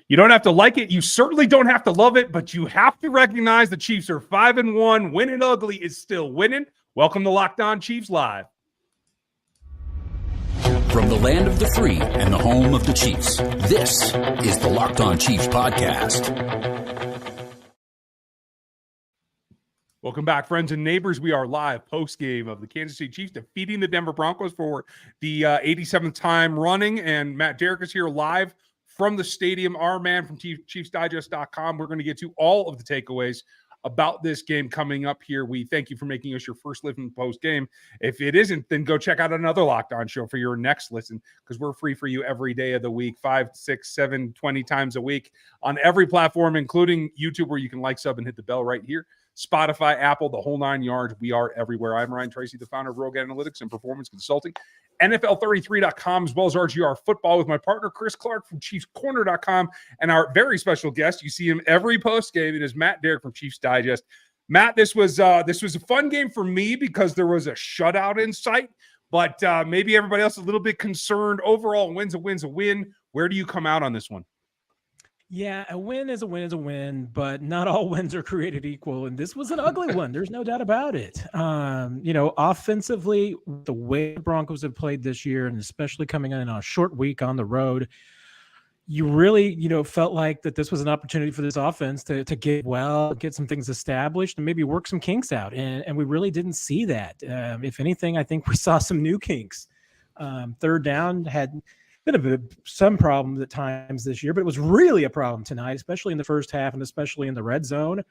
You don't have to like it. You certainly don't have to love it, but you have to recognize the Chiefs are 5-1. Winning ugly is still winning. Welcome to Locked On Chiefs Live. From the land of the free and the home of the Chiefs, this is the Locked On Chiefs podcast. Welcome back, friends and neighbors. We are live post-game of the Kansas City Chiefs defeating the Denver Broncos for the 87th time running, and Matt Derrick is here live from the stadium. Our man from ChiefsDigest.com. We're going to get to all of the takeaways about this game coming up here. We thank you for making us your first listen post-game. If it isn't, then go check out another Locked On show for your next listen, because we're free for you every day of the week, 5, 6, 7, 20 times a week on every platform, including YouTube, where you can like, sub, and hit the bell right here. Spotify, Apple, the whole 9 yards. We are everywhere. I'm Ryan Tracy, the founder of Rogue Analytics and Performance Consulting, NFL33.com, as well as RGR Football, with my partner, Chris Clark from ChiefsCorner.com, and our very special guest. You see him every post game. It is Matt Derrick from Chiefs Digest. Matt, this was a fun game for me because there was a shutout in sight, but maybe everybody else is a little bit concerned. Overall, win's a win. Where do you come out on this one? Yeah, a win is a win, but not all wins are created equal. And this was an ugly one. There's no doubt about it. Offensively, the way the Broncos have played this year, and especially coming in on a short week on the road, you really, felt like that this was an opportunity for this offense to get some things established and maybe work some kinks out. And we really didn't see that. If anything, I think we saw some new kinks. Third down had been some problems at times this year, but it was really a problem tonight, especially in the first half and especially in the red zone.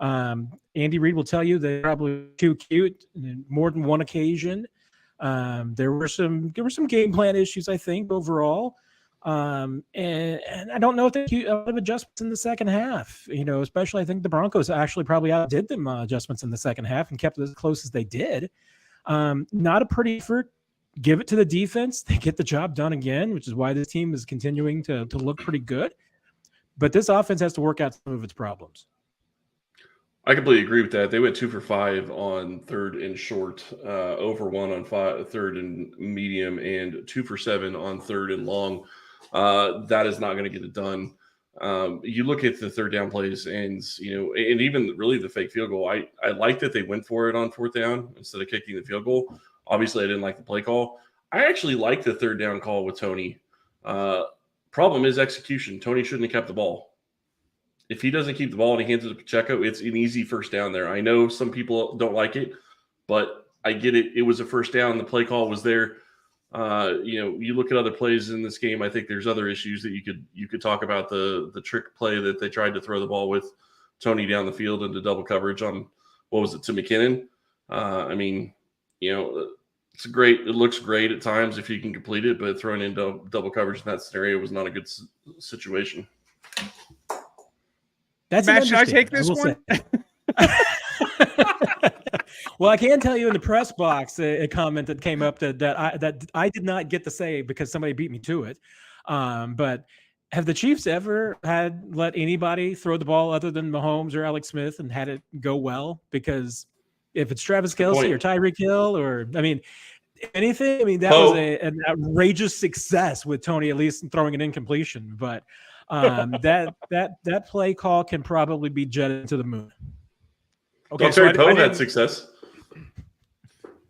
Andy Reid will tell you they're probably too cute on more than one occasion. There were some game plan issues, I think, overall. And I don't know if they a lot of adjustments in the second half, especially I think the Broncos actually probably outdid them adjustments in the second half and kept it as close as they did. Not a pretty effort. Give it to the defense. They get the job done again, which is why this team is continuing to look pretty good. But this offense has to work out some of its problems. I completely agree with that. They went 2 for 5 on third and short, over 1 on third and medium, and 2 for 7 on third and long. That is not going to get it done. You look at the third down plays and even really the fake field goal. I like that they went for it on fourth down instead of kicking the field goal. Obviously, I didn't like the play call. I actually like the third down call with Tony. Problem is execution. Tony shouldn't have kept the ball. If he doesn't keep the ball and he hands it to Pacheco, it's an easy first down there. I know some people don't like it, but I get it. It was a first down. The play call was there. You look at other plays in this game. I think there's other issues that you could talk about. The trick play that they tried to throw the ball with Tony down the field into double coverage on, what was it, to McKinnon? It looks great at times if you can complete it, but throwing in double coverage in that scenario was not a good situation. Matt, should I take this one? Well, I can tell you in the press box a comment that came up that I did not get to say because somebody beat me to it. But have the Chiefs ever let anybody throw the ball other than Mahomes or Alex Smith and had it go well? Because if it's Travis Kelce or Tyreek Hill anything, that was an outrageous success with Tony at least throwing an incompletion. But that play call can probably be jetted to the moon. Okay, Terry Poe had success.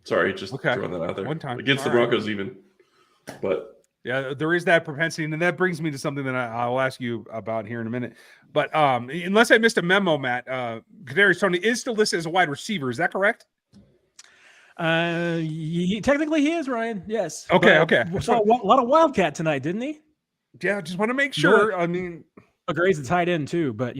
Sorry, just throwing that out there. One time against the Broncos, even. But yeah, there is that propensity, and that brings me to something that I'll ask you about here in a minute. But unless I missed a memo, Matt, Kadarius Toney is still listed as a wide receiver. Is that correct? Technically, he is, Ryan. Yes. Okay. We saw a lot of Wildcat tonight, didn't he? Yeah, just want to make sure. Gray's a tight end too, but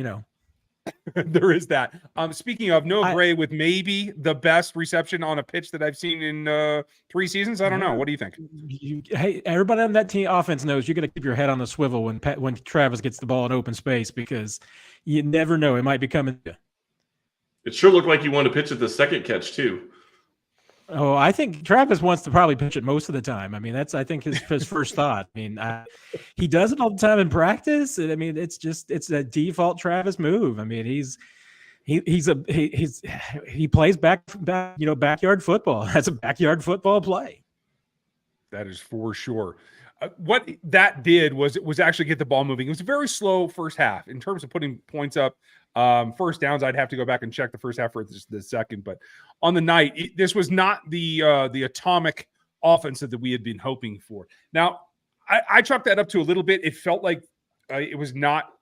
there is that. Speaking of Noah Gray with maybe the best reception on a pitch that I've seen in 3 seasons. I don't know. What do you think? Hey, everybody on that team offense knows you got to keep your head on the swivel when Travis gets the ball in open space, because you never know, it might be coming. It sure looked like you wanted to pitch at the second catch too. Oh, I think Travis wants to probably pitch it most of the time. That's, I think, his first thought. He does it all the time in practice. It's a default Travis move. He plays backyard football. That's a backyard football play. That is for sure. What that did was actually get the ball moving. It was a very slow first half in terms of putting points up. First downs, I'd have to go back and check the first half for the second. But on the night, this was not the atomic offense that we had been hoping for. Now, I chalked that up to a little bit. It felt like it was not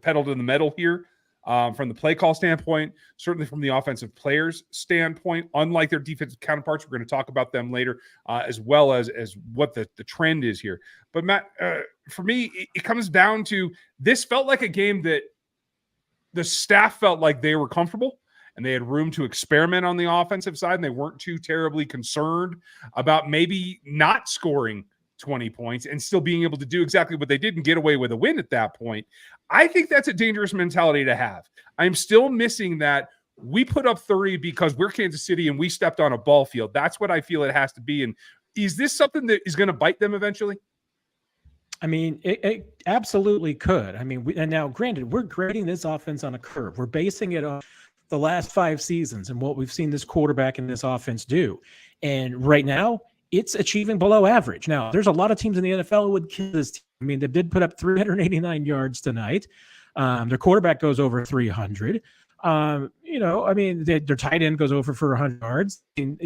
pedal to the metal here. From the play call standpoint, certainly from the offensive players standpoint, unlike their defensive counterparts, we're going to talk about them later, as well as what the trend is here. But Matt, for me, it comes down to this felt like a game that the staff felt like they were comfortable and they had room to experiment on the offensive side, and they weren't too terribly concerned about maybe not scoring 20 points and still being able to do exactly what they did and get away with a win at that point. I think that's a dangerous mentality to have. I'm still missing that we put up 30 because we're Kansas City and we stepped on a ball field. That's what I feel it has to be. And is this something that is going to bite them eventually? I mean, it absolutely could. I mean, and now granted, we're grading this offense on a curve. We're basing it on the last 5 seasons and what we've seen this quarterback and this offense do. And right now, it's achieving below average. Now, there's a lot of teams in the NFL who would kill this team. I mean, they did put up 389 yards tonight. Their quarterback goes over 300. I mean, their tight end goes over for 100 yards. And,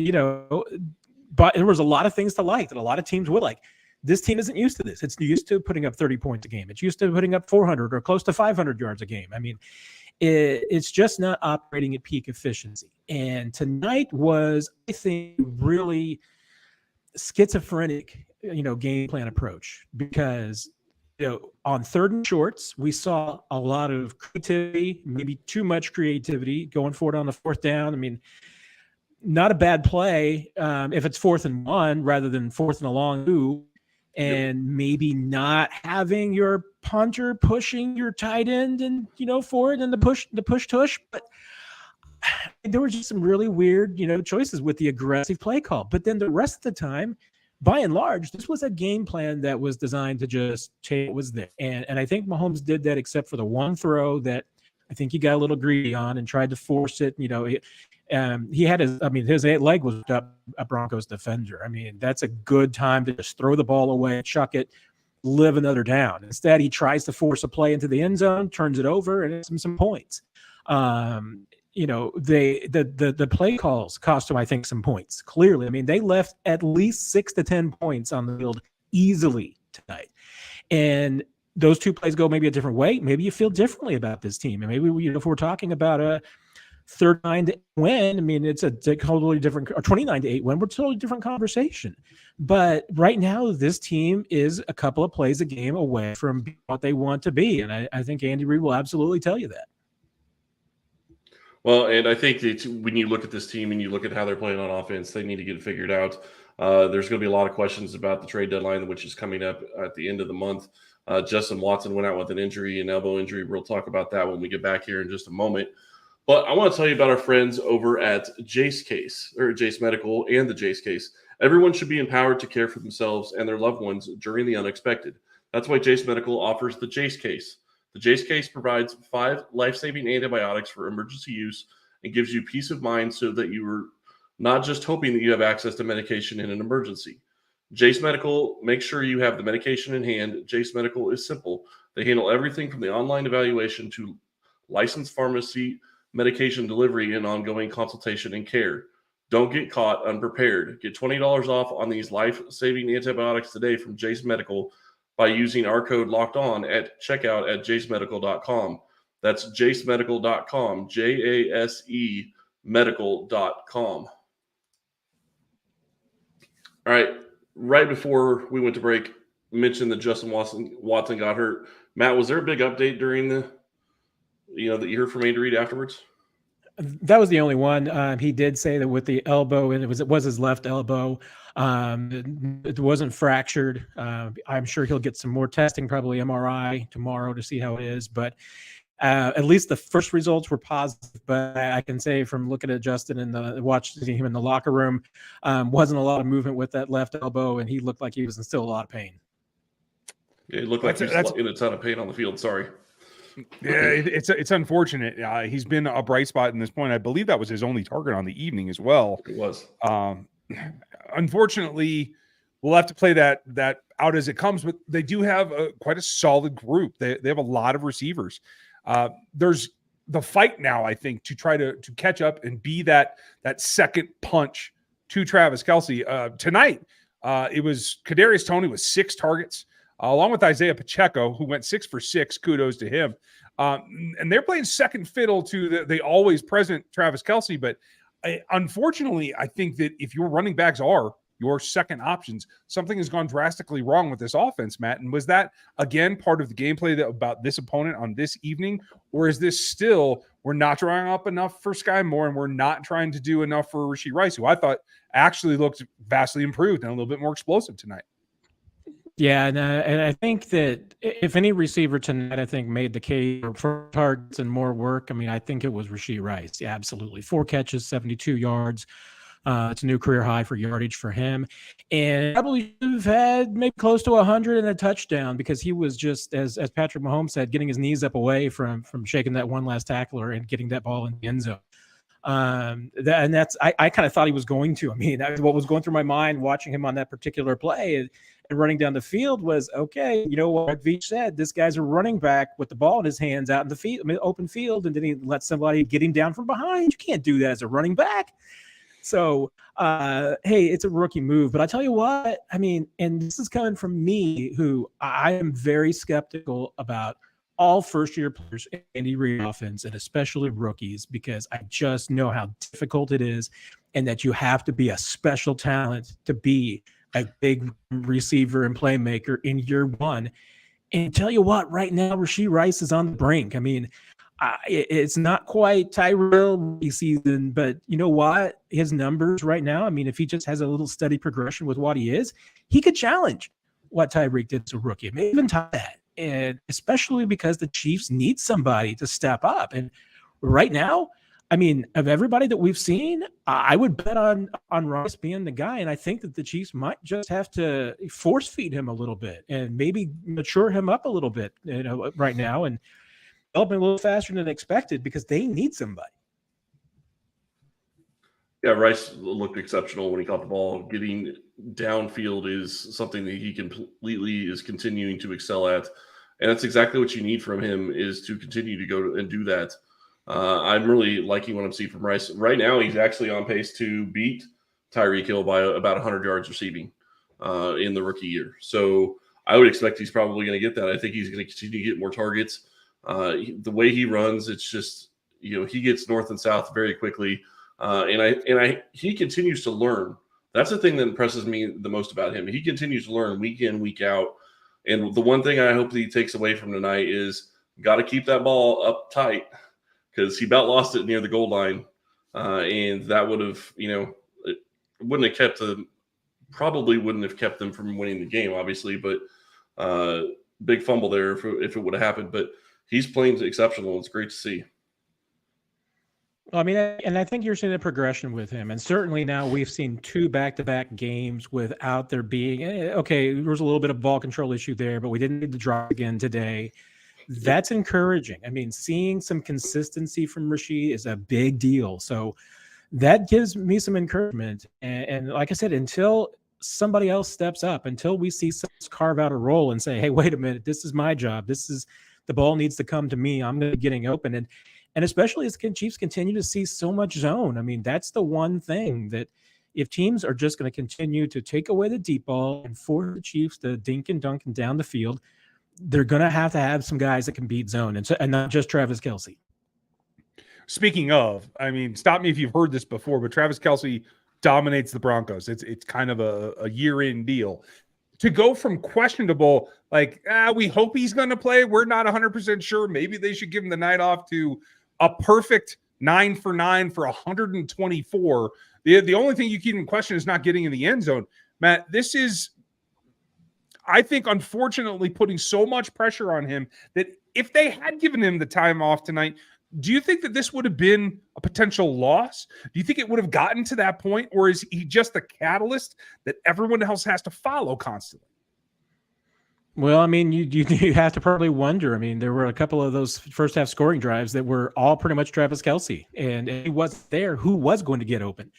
but there was a lot of things to like that a lot of teams would like. This team isn't used to this. It's used to putting up 30 points a game. It's used to putting up 400 or close to 500 yards a game. I mean, it's just not operating at peak efficiency. And tonight was, I think, really schizophrenic, game plan approach, because, on third and shorts, we saw a lot of creativity, maybe too much creativity going forward on the fourth down. I mean, not a bad play if it's 4th and 1 rather than 4th and a long two, and maybe not having your punter pushing your tight end and, forward and the push tush. But there were just some really weird, choices with the aggressive play call. But then the rest of the time, by and large, this was a game plan that was designed to just take what was there. And I think Mahomes did that, except for the one throw that I think he got a little greedy on and tried to force it. He had his leg was up a Broncos defender. I mean, that's a good time to just throw the ball away, chuck it, live another down. Instead, he tries to force a play into the end zone, turns it over, and it's some points. The play calls cost them, I think, some points. Clearly, I mean, they left at least 6 to 10 points on the field easily tonight. And those two plays go maybe a different way. Maybe you feel differently about this team. And maybe, if we're talking about a 39-8 win, I mean, it's a totally different, or 29-8 win, we're a totally different conversation. But right now, this team is a couple of plays a game away from what they want to be. And I think Andy Reid will absolutely tell you that. Well, and I think that when you look at this team and you look at how they're playing on offense, they need to get it figured out. There's going to be a lot of questions about the trade deadline, which is coming up at the end of the month. Justin Watson went out with an injury, an elbow injury. We'll talk about that when we get back here in just a moment. But I want to tell you about our friends over at Jase Medical and the Jase case. Everyone should be empowered to care for themselves and their loved ones during the unexpected. That's why Jase Medical offers the Jase case. The Jase case provides 5 life-saving antibiotics for emergency use and gives you peace of mind so that you are not just hoping that you have access to medication in an emergency. Jase Medical makes sure you have the medication in hand. Jase Medical is simple. They handle everything from the online evaluation to licensed pharmacy, medication delivery, and ongoing consultation and care. Don't get caught unprepared. Get $20 off on these life-saving antibiotics today from Jase Medical by using our code LOCKEDON at checkout at jasemedical.com. That's jasemedical.com, JASE medical.com. All right. Right before we went to break, mentioned that Justin Watson got hurt. Matt, was there a big update during that you heard from Andy Reid afterwards? That was the only one. He did say that with the elbow, and it was his left elbow. It wasn't fractured. I'm sure he'll get some more testing, probably MRI tomorrow to see how it is. But at least the first results were positive. But I can say from looking at Justin and watching him in the locker room, wasn't a lot of movement with that left elbow, and he looked like he was in still a lot of pain. Yeah, it looked like he was in a ton of pain on the field. Sorry. Yeah, it's unfortunate. He's been a bright spot in this point. I believe that was his only target on the evening as well. It was. Unfortunately, we'll have to play that out as it comes. But they do have quite a solid group. They have a lot of receivers. There's the fight now, I think, to try to catch up and be that second punch to Travis Kelce. Tonight, it was Kadarius Toney with 6 targets, along with Isaiah Pacheco, who went 6 for 6. Kudos to him. And they're playing second fiddle to the always present Travis Kelce. But unfortunately, I think that if your running backs are your second options, something has gone drastically wrong with this offense, Matt. And was that, again, part of the gameplay about this opponent on this evening? Or is this still, we're not drawing up enough for Sky Moore and we're not trying to do enough for Rashee Rice, who I thought actually looked vastly improved and a little bit more explosive tonight? Yeah, and I think that if any receiver tonight, I think, made the case for targets and more work, I mean, I think it was Rashee Rice. Yeah, absolutely. 4 catches, 72 yards. It's a new career high for yardage for him. And probably should have had maybe close to 100 and a touchdown, because he was just, as Patrick Mahomes said, getting his knees up away from shaking that one last tackler and getting that ball in the end zone. I kind of thought he was going to. I mean, that was what was going through my mind watching him on that particular play and running down the field was, okay, you know what Veach said, this guy's a running back with the ball in his hands out in the field, open field, and then he let somebody get him down from behind. You can't do that as a running back. So, hey, it's a rookie move. But I tell you what, I mean, and this is coming from me, who I am very skeptical about all first-year players in Andy Reid offense, and especially rookies, because I just know how difficult it is and that you have to be a special talent to be a big receiver and playmaker in year one. And tell you what, right now, Rashee Rice is on the brink. I mean, it's not quite Tyrell season, but you know what? His numbers right now, I mean, if he just has a little steady progression with what he is, he could challenge what Tyreek did as a rookie, maybe even tie that. And especially because the Chiefs need somebody to step up. And right now, I mean, of everybody that we've seen, I would bet on Rice being the guy. And I think that the Chiefs might just have to force feed him a little bit and maybe mature him up a little bit, you know, right now, and develop him a little faster than expected, because they need somebody. Yeah, Rice looked exceptional when he caught the ball. Getting downfield is something that he completely is continuing to excel at. And that's exactly what you need from him, is to continue to go and do that. I'm really liking what I'm seeing from Rice. Right now, he's actually on pace to beat Tyreek Hill by about 100 yards receiving in the rookie year. So I would expect he's probably going to get that. I think he's going to continue to get more targets. The way he runs, it's just, you know, he gets north and south very quickly. He continues to learn. That's the thing that impresses me the most about him. He continues to learn week in, week out. And the one thing I hope that he takes away from tonight is got to keep that ball up tight, because he about lost it near the goal line. And that would have, you know, it wouldn't have kept them, probably wouldn't have kept them from winning the game, obviously. But big fumble there if it would have happened. But he's playing exceptional. It's great to see. I mean, and I think you're seeing a progression with him. And certainly now we've seen 2 back-to-back games without there being, okay, there was a little bit of ball control issue there, but we didn't need to drop again today. That's encouraging. I mean, seeing some consistency from Rashee is a big deal. So that gives me some encouragement. And like I said, until somebody else steps up, until we see someone carve out a role and say, hey, wait a minute, this is my job. The ball needs to come to me. I'm going to be getting open. And especially as Chiefs continue to see so much zone. I mean, that's the one thing that if teams are just going to continue to take away the deep ball and force the Chiefs to dink and dunk and down the field, they're going to have some guys that can beat zone, and not just Travis Kelce. Speaking of, I mean, stop me if you've heard this before, but Travis Kelce dominates the Broncos. It's kind of a year-in deal. To go from questionable, like, we hope he's going to play, we're not 100% sure, maybe they should give him the night off, to a perfect 9 for 9 for 124. The only thing you can even question is not getting in the end zone. Matt, this is, I think, unfortunately, putting so much pressure on him that if they had given him the time off tonight, do you think that this would have been a potential loss? Do you think it would have gotten to that point, or is he just the catalyst that everyone else has to follow constantly? Well, I mean, you have to probably wonder. I mean, there were a couple of those first half scoring drives that were all pretty much Travis Kelce, and he wasn't there. Who was going to get open?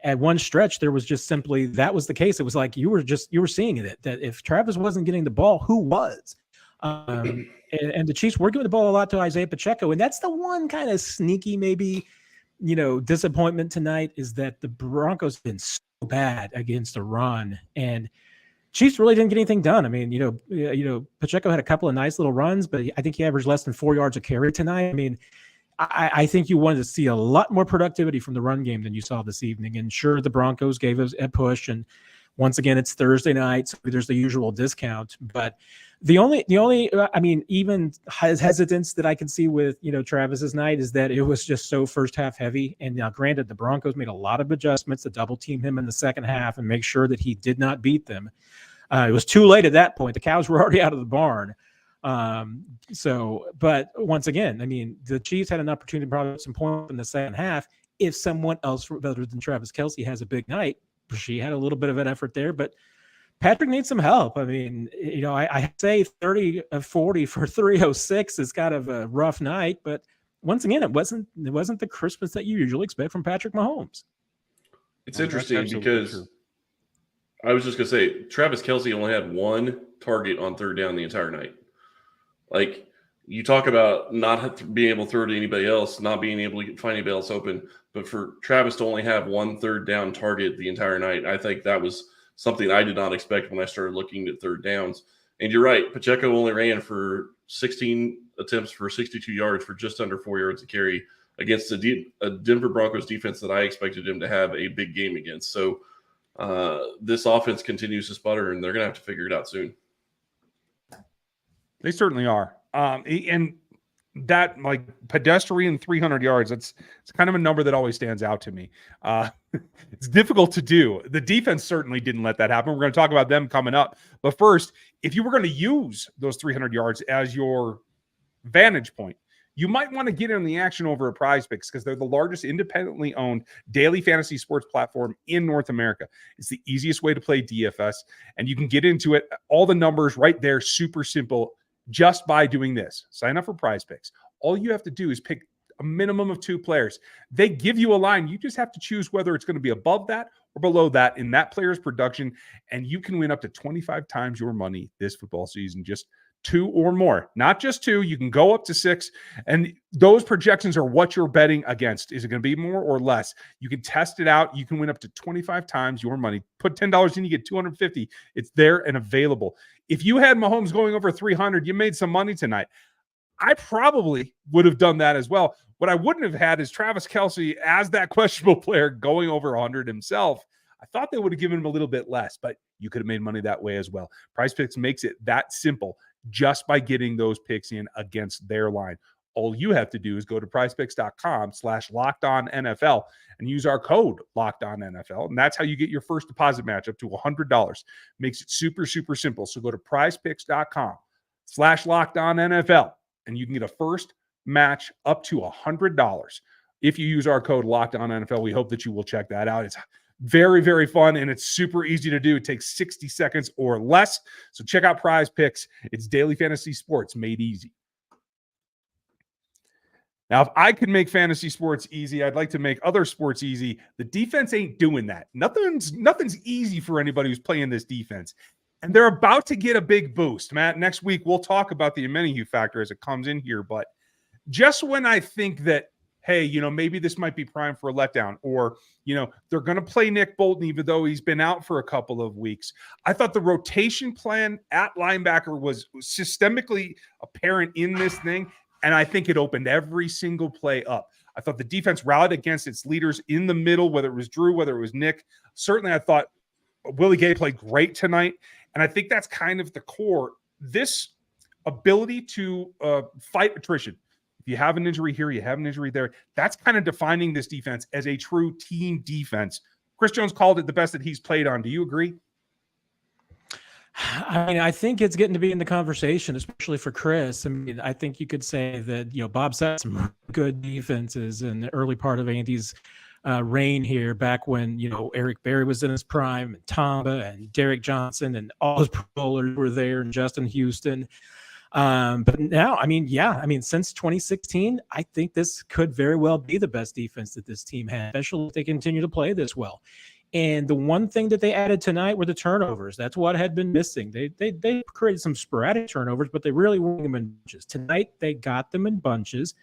at one stretch, there was just simply, that was the case. It was like you were seeing it, that if Travis wasn't getting the ball, who was? And the Chiefs were giving the ball a lot to Isaiah Pacheco. And that's the one kind of sneaky, maybe, disappointment tonight, is that the Broncos have been so bad against the run, and Chiefs really didn't get anything done. I mean, Pacheco had a couple of nice little runs, but I think he averaged less than 4 yards a carry tonight. I mean, I think you wanted to see a lot more productivity from the run game than you saw this evening. And sure, the Broncos gave us a push, and once again, it's Thursday night, so there's the usual discount. But the only, I mean, even hesitance that I can see with, Travis's night is that it was just so first half heavy. And now, granted, the Broncos made a lot of adjustments to double team him in the second half and make sure that he did not beat them. It was too late at that point. The cows were already out of the barn. But once again, I mean, the Chiefs had an opportunity to probably put some points in the second half if someone else other than Travis Kelce has a big night. She had a little bit of an effort there, but Patrick needs some help. I mean, I say 30 of 40 for 306 is kind of a rough night, but once again, it wasn't the Christmas that you usually expect from Patrick Mahomes. It's interesting because I was just going to say, Travis Kelce only had one target on third down the entire night. Like, you talk about not being able to throw to anybody else, not being able to find anybody else open, but for Travis to only have one third down target the entire night, I think that was something I did not expect when I started looking at third downs. And you're right, Pacheco only ran for 16 attempts for 62 yards for just under 4 yards a carry against a Denver Broncos defense that I expected him to have a big game against. So this offense continues to sputter, and they're going to have to figure it out soon. They certainly are. And that, like, pedestrian 300 yards, it's kind of a number that always stands out to me. It's difficult to do. The defense certainly didn't let that happen. We're going to talk about them coming up. But first, if you were going to use those 300 yards as your vantage point, you might want to get in the action over at PrizePicks because they're the largest independently owned daily fantasy sports platform in North America. It's the easiest way to play DFS, and you can get into it. All the numbers right there, super simple, just by doing this. Sign up for PrizePicks. All you have to do is pick a minimum of 2 players. They give you a line. You just have to choose whether it's going to be above that or below that in that player's production, and you can win up to 25 times your money this football season. Just 2 or more, not just 2. You can go up to 6, and those projections are what you're betting against. Is it going to be more or less? You can test it out. You can win up to 25 times your money. Put $10 in, you get 250. It's there and available. If you had Mahomes going over 300, you made some money tonight. I probably would have done that as well. What I wouldn't have had is Travis Kelce as that questionable player going over 100 himself. I thought they would have given him a little bit less, but you could have made money that way as well. PrizePicks makes it that simple just by getting those picks in against their line. All you have to do is go to prizepicks.com/LockedOnNFL and use our code LockedOnNFL. And that's how you get your first deposit match up to $100. Makes it super, super simple. So go to prizepicks.com/LockedOnNFL and you can get a first match up to $100 if you use our code LockedOnNFL. We hope that you will check that out. It's very, very fun, and it's super easy to do. It takes 60 seconds or less. So check out PrizePicks. It's daily fantasy sports made easy. Now, if I could make fantasy sports easy, I'd like to make other sports easy. The defense ain't doing that. Nothing's easy for anybody who's playing this defense. And they're about to get a big boost, Matt. Next week, we'll talk about the Amenahue factor as it comes in here. But just when I think that, hey, maybe this might be prime for a letdown, or, they're going to play Nick Bolton even though he's been out for a couple of weeks. I thought the rotation plan at linebacker was systemically apparent in this thing, and I think it opened every single play up. I thought the defense rallied against its leaders in the middle, whether it was Drew, whether it was Nick. Certainly, I thought Willie Gay played great tonight, and I think that's kind of the core. This ability to fight attrition. If you have an injury here, you have an injury there. That's kind of defining this defense as a true team defense. Chris Jones called it the best that he's played on. Do you agree? I mean, I think it's getting to be in the conversation, especially for Chris. I mean, I think you could say that, Bob set some good defenses in the early part of Andy's reign here, back when, Eric Berry was in his prime, and Tamba and Derek Johnson and all his pro bowlers were there, and Justin Houston. But now, since 2016, I think this could very well be the best defense that this team has, especially if they continue to play this well. And the one thing that they added tonight were the turnovers. That's what had been missing. They created some sporadic turnovers, but they really weren't them in bunches. Tonight, they got them in bunches.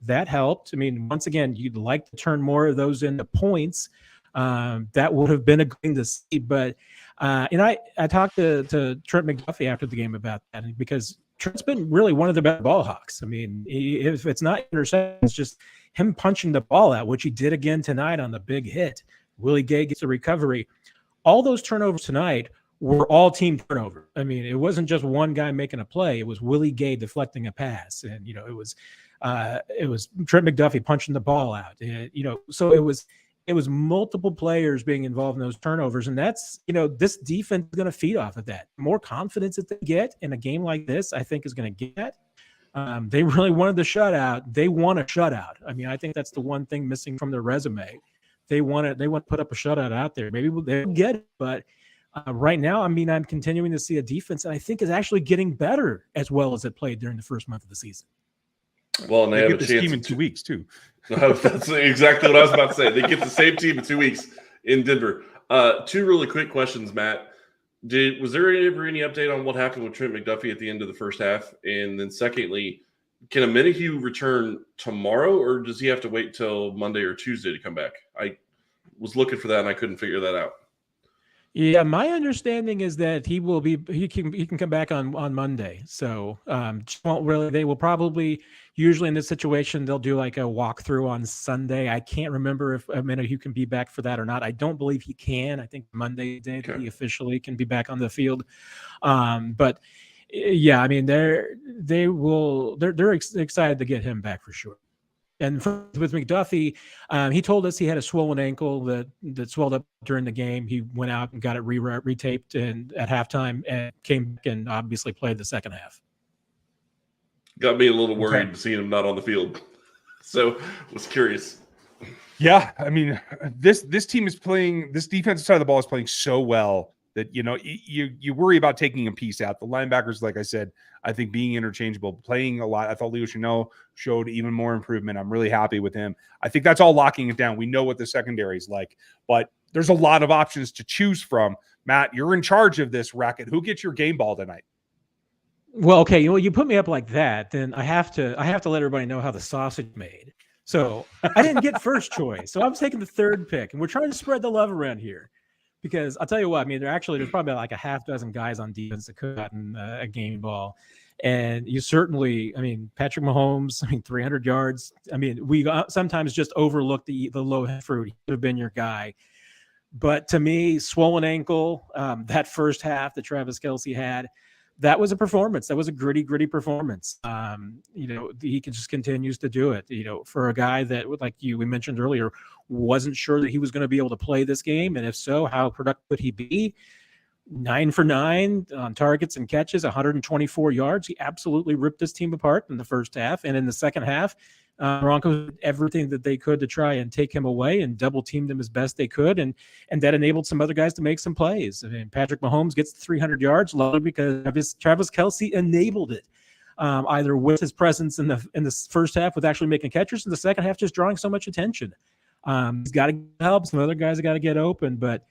That helped. I mean, once again, you'd like to turn more of those into points. That would have been a good thing to see. But and I talked to Trent McDuffie after the game about that, because Trent's been really one of the best ball hawks. I mean, if it's not interception, it's just him punching the ball out, which he did again tonight on the big hit. Willie Gay gets a recovery. All those turnovers tonight were all team turnover. I mean, it wasn't just one guy making a play. It was Willie Gay deflecting a pass. And, it was Trent McDuffie punching the ball out. So it was multiple players being involved in those turnovers. And that's, this defense is going to feed off of that. More confidence that they get in a game like this, I think, is going to get that. They really wanted the shutout. They want a shutout. I mean, I think that's the one thing missing from their resume. They want to put up a shutout out there. Maybe they'll get it, but right now, I'm continuing to see a defense that I think is actually getting better as well as it played during the first month of the season. Well, and they have get a this chance team in 2 weeks too. That's exactly what I was about to say. They get the same team in 2 weeks in Denver. Two really quick questions, Matt. Was there ever any update on what happened with Trent McDuffie at the end of the first half? And then secondly, can Amenahue return tomorrow, or does he have to wait till Monday or Tuesday to come back? I was looking for that and I couldn't figure that out. Yeah, my understanding is that he can come back on Monday. So they will probably, usually in this situation, they'll do like a walkthrough on Sunday. I can't remember if Amenahue can be back for that or not. I don't believe he can. I think Monday day he officially can be back on the field. But yeah, I mean, they're excited to get him back for sure. And with McDuffie, he told us he had a swollen ankle that swelled up during the game. He went out and got it retaped and at halftime and came back and obviously played the second half. Got me a little worried seeing him not on the field. So was curious. Yeah, I mean, this team is playing, this defensive side of the ball is playing so well that, you worry about taking a piece out. The linebackers, like I said, I think being interchangeable, playing a lot. I thought Leo Chenot showed even more improvement. I'm really happy with him. I think that's all locking it down. We know what the secondary is like, but there's a lot of options to choose from. Matt, you're in charge of this racket. Who gets your game ball tonight? Well, okay, you put me up like that, then I have to let everybody know how the sausage made. So I didn't get first choice. So I'm taking the third pick, and we're trying to spread the love around here. Because I'll tell you what, I mean, there's probably like a half dozen guys on defense that could have gotten a game ball. And you certainly, Patrick Mahomes, 300 yards. We sometimes just overlook the low fruit. He could have been your guy. But to me, swollen ankle, that first half that Travis Kelce had, that was a performance. That was a gritty performance. He just continues to do it. For a guy that, like we mentioned earlier, wasn't sure that he was going to be able to play this game, and if so, how productive would he be? 9 for 9 on targets and catches, 124 yards. He absolutely ripped this team apart in the first half, and in the second half, Broncos did everything that they could to try and take him away and double teamed him as best they could, and that enabled some other guys to make some plays. Patrick Mahomes gets 300 yards largely because Travis Kelce enabled it, either with his presence in the first half with actually making catches, and the second half just drawing so much attention. He's got to help. Some other guys have got to get open, but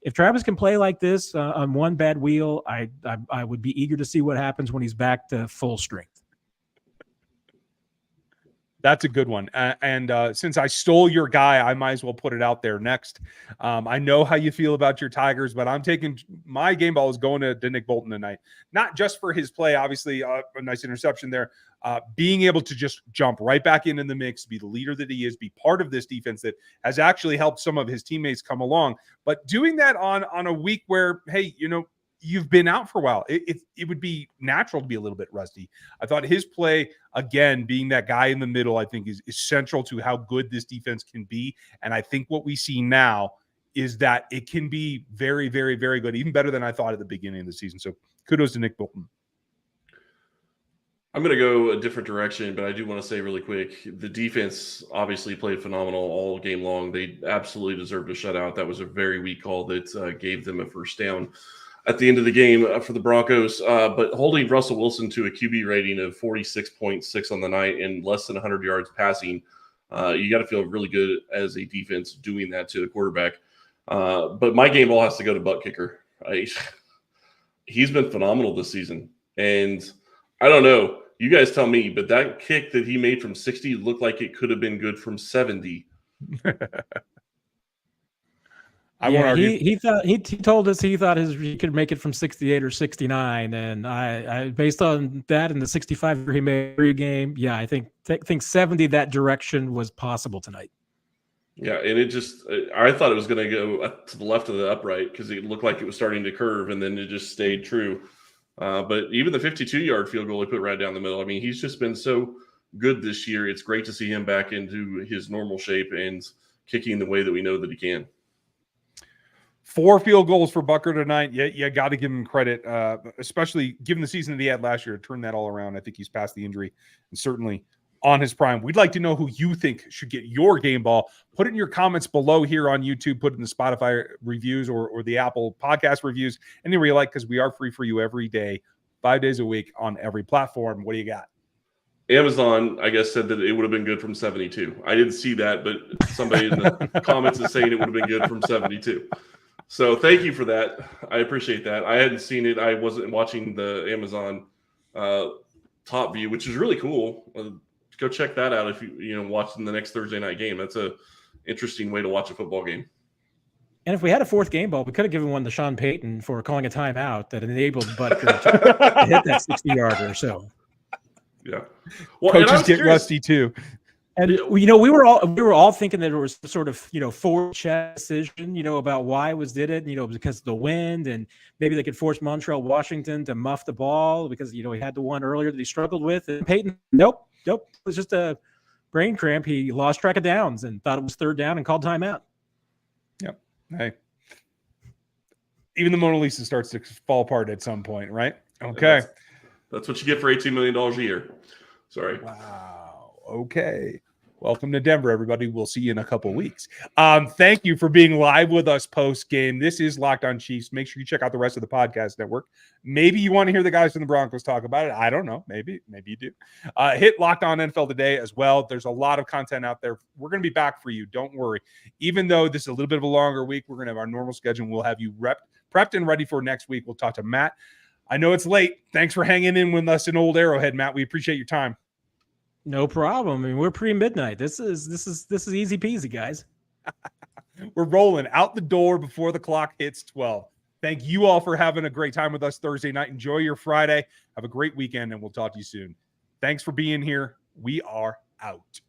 if Travis can play like this on one bad wheel, I would be eager to see what happens when he's back to full strength. That's a good one. And since I stole your guy, I might as well put it out there next. I know how you feel about your Tigers, but I'm taking my game ball is going to Nick Bolton tonight. Not just for his play, obviously a nice interception there. Being able to just jump right back in the mix, be the leader that he is, be part of this defense that has actually helped some of his teammates come along. But doing that on a week where, hey, you've been out for a while. It would be natural to be a little bit rusty. I thought his play, again, being that guy in the middle, I think is central to how good this defense can be. And I think what we see now is that it can be very, very, very good, even better than I thought at the beginning of the season. So kudos to Nick Bolton. I'm going to go a different direction, but I do want to say really quick, the defense obviously played phenomenal all game long. They absolutely deserved a shutout. That was a very weak call that gave them a first down. at the end of the game for the Broncos. But holding Russell Wilson to a QB rating of 46.6 on the night and less than 100 yards passing, you got to feel really good as a defense doing that to the quarterback. But my game ball has to go to butt kicker. He's been phenomenal this season. And I don't know. You guys tell me, but that kick that he made from 60 looked like it could have been good from 70. He thought he told us he thought he could make it from 68 or 69, and I based on that and the 65 he made every game, I think 70 that direction was possible tonight. Yeah, and I thought it was going to go to the left of the upright because it looked like it was starting to curve, and then it just stayed true. But even the 52-yard field goal he put right down the middle. I mean, he's just been so good this year. It's great to see him back into his normal shape and kicking the way that we know that he can. 4 field goals for Butker tonight. You got to give him credit, especially given the season that he had last year to turn that all around. I think he's past the injury and certainly on his prime. We'd like to know who you think should get your game ball. Put it in your comments below here on YouTube. Put it in the Spotify reviews or the Apple podcast reviews, anywhere you like, because we are free for you every day, 5 days a week on every platform. What do you got? Amazon, I guess, said that it would have been good from 72. I didn't see that, but somebody in the comments is saying it would have been good from 72. So thank you for that. I appreciate that. I hadn't seen it. I wasn't watching the Amazon top view, which is really cool. Go check that out if you watching the next Thursday night game. That's a interesting way to watch a football game. And if we had a 4th game ball, we could have given one to Sean Payton for calling a timeout that enabled Butker to hit that 60-yarder. So, yeah, well, coaches get rusty too. And we were all thinking that it was sort of forced decision about why did it because of the wind, and maybe they could force Montreal Washington to muff the ball because he had the one earlier that he struggled with, and Peyton nope, it was just a brain cramp. He lost track of downs and thought it was 3rd down and called timeout. Yep. Hey, even the Mona Lisa starts to fall apart at some point, right? Okay, that's what you get for $18 million a year. Sorry. Wow. Okay. Welcome to Denver, everybody. We'll see you in a couple weeks. Thank you for being live with us post-game. This is Locked On Chiefs. Make sure you check out the rest of the podcast network. Maybe you want to hear the guys from the Broncos talk about it. I don't know. Maybe you do. Hit Locked On NFL Today as well. There's a lot of content out there. We're going to be back for you. Don't worry. Even though this is a little bit of a longer week, we're going to have our normal schedule. We'll have you prepped and ready for next week. We'll talk to Matt. I know it's late. Thanks for hanging in with us in Old Arrowhead, Matt. We appreciate your time. No problem. I mean, we're pre-midnight. This is easy peasy, guys. We're rolling out the door before the clock hits 12. Thank you all for having a great time with us Thursday night. Enjoy your Friday. Have a great weekend, and we'll talk to you soon. Thanks for being here. We are out.